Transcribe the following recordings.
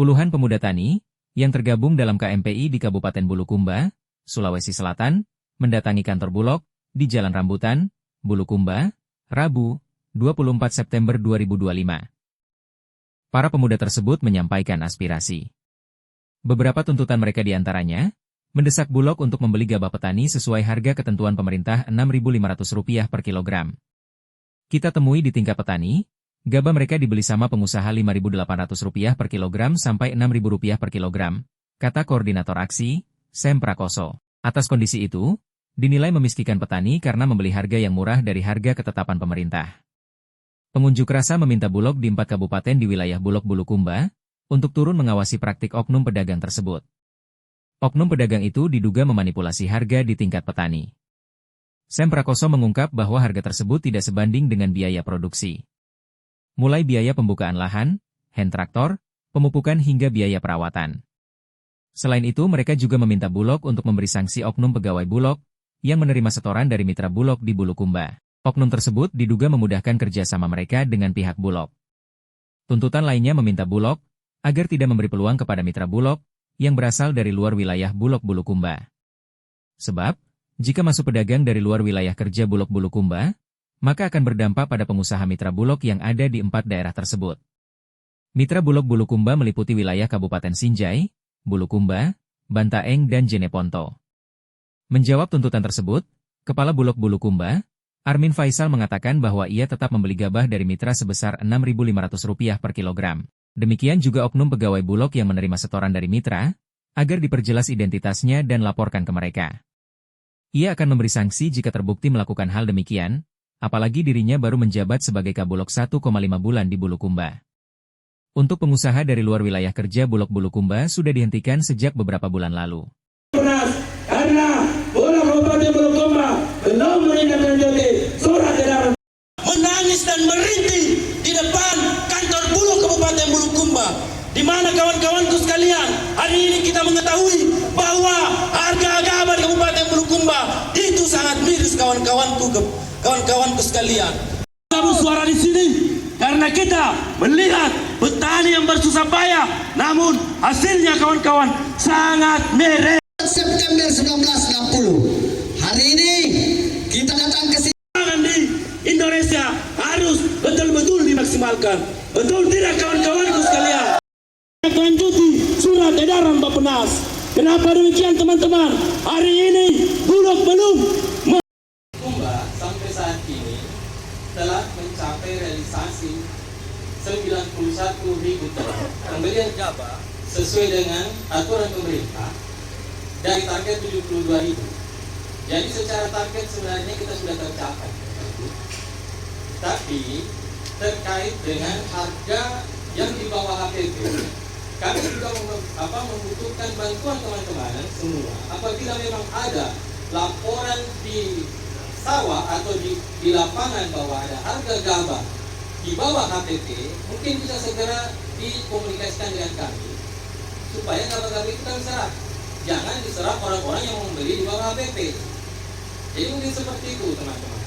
Puluhan pemuda tani yang tergabung dalam KMPI di Kabupaten Bulukumba, Sulawesi Selatan, mendatangi kantor Bulog di Jalan Rambutan, Bulukumba, Rabu, 24 September 2025. Para pemuda tersebut menyampaikan aspirasi. Beberapa tuntutan mereka diantaranya, mendesak Bulog untuk membeli gabah petani sesuai harga ketentuan pemerintah Rp6.500 per kilogram. Kita temui di tingkat petani, gabah mereka dibeli sama pengusaha Rp5.800 per kilogram sampai Rp6.000 per kilogram, kata Koordinator Aksi, Sem Prakoso. Atas kondisi itu, dinilai memiskinkan petani karena membeli harga yang murah dari harga ketetapan pemerintah. Pengunjuk rasa meminta Bulog di 4 kabupaten di wilayah Bulog Bulukumba untuk turun mengawasi praktik oknum pedagang tersebut. Oknum pedagang itu diduga memanipulasi harga di tingkat petani. Sem Prakoso mengungkap bahwa harga tersebut tidak sebanding dengan biaya produksi. Mulai biaya pembukaan lahan, hand traktor, pemupukan hingga biaya perawatan. Selain itu mereka juga meminta Bulog untuk memberi sanksi oknum pegawai Bulog yang menerima setoran dari mitra Bulog di Bulukumba. Oknum tersebut diduga memudahkan kerjasama mereka dengan pihak Bulog. Tuntutan lainnya meminta Bulog agar tidak memberi peluang kepada mitra Bulog yang berasal dari luar wilayah Bulog Bulukumba. Sebab, jika masuk pedagang dari luar wilayah kerja Bulog Bulukumba, maka akan berdampak pada pengusaha mitra Bulog yang ada di 4 daerah tersebut. Mitra Bulog Bulukumba meliputi wilayah Kabupaten Sinjai, Bulukumba, Bantaeng dan Jeneponto. Menjawab tuntutan tersebut, Kepala Bulog Bulukumba, Armin Faisal mengatakan bahwa ia tetap membeli gabah dari mitra sebesar Rp6.500 per kilogram. Demikian juga oknum pegawai Bulog yang menerima setoran dari mitra, agar diperjelas identitasnya dan laporkan ke mereka. Ia akan memberi sanksi jika terbukti melakukan hal demikian, apalagi dirinya baru menjabat sebagai Kabulog 1,5 bulan di Bulukumba. Untuk pengusaha dari luar wilayah kerja Bulog Bulukumba sudah dihentikan sejak beberapa bulan lalu. Karena Bulog Kabupaten Bulukumba belum menindaklanjuti surat edaran menangis dan merintih di depan kantor Bulog Kabupaten Bulukumba, di mana kawan-kawanku sekalian, hari ini kita mengetahui bahwa harga gabah di Kabupaten Bulukumba itu sangat miris kawan-kawanku sekalian. Kami suara di sini karena kita melihat petani yang bersusah payah, namun hasilnya kawan-kawan sangat miris. September 1960. Hari ini kita datang ke sini. Di Indonesia harus betul-betul dimaksimalkan. Betul tidak kawan-kawanku sekalian? Lanjuti surat edaran Bappenas. Kenapa demikian teman-teman? Hari ini Bulog belum Bulukumba sampai saat ini telah mencapai realisasi 91.000 ton pembelian gabah sesuai dengan aturan pemerintah dari target 72.000. Jadi secara target sebenarnya kita sudah tercapai. Tapi terkait dengan harga yang di bawah HPP, kami juga membutuhkan bantuan teman-teman semua. Apabila memang ada laporan di sawah atau di lapangan bahwa ada harga gabah di bawah HPP, mungkin bisa segera dikomunikasikan dengan kami supaya gabah-gabah itu kami serap. Jangan diserap orang-orang yang membeli di bawah HPP. Jadi mungkin seperti itu teman-teman.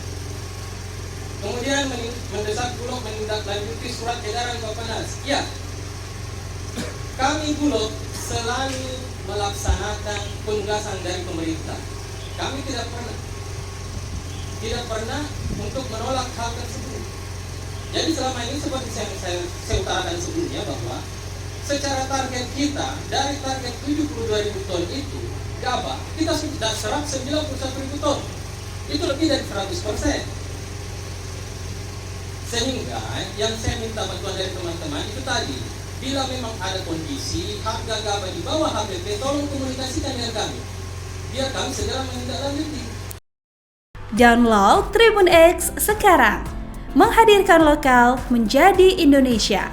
Kemudian mendesak Bulog menindaklanjuti surat edaran Bappenas. Ya, kami Bulog selalu melaksanakan penugasan dari pemerintah. Kami tidak pernah untuk menolak hal tersebut. Jadi selama ini seperti saya utarakan sebelumnya bahwa secara target kita dari target 72.000 ton itu gabah kita sudah serap 91.000 ton. Itu lebih dari 100%. Sehingga yang saya minta bantuan dari teman-teman itu tadi, bila memang ada kondisi harga gabah di bawah HPP, tolong komunikasikan dengan kami biar kami segera menindaklanjuti. Download Tribun X sekarang, menghadirkan lokal menjadi Indonesia.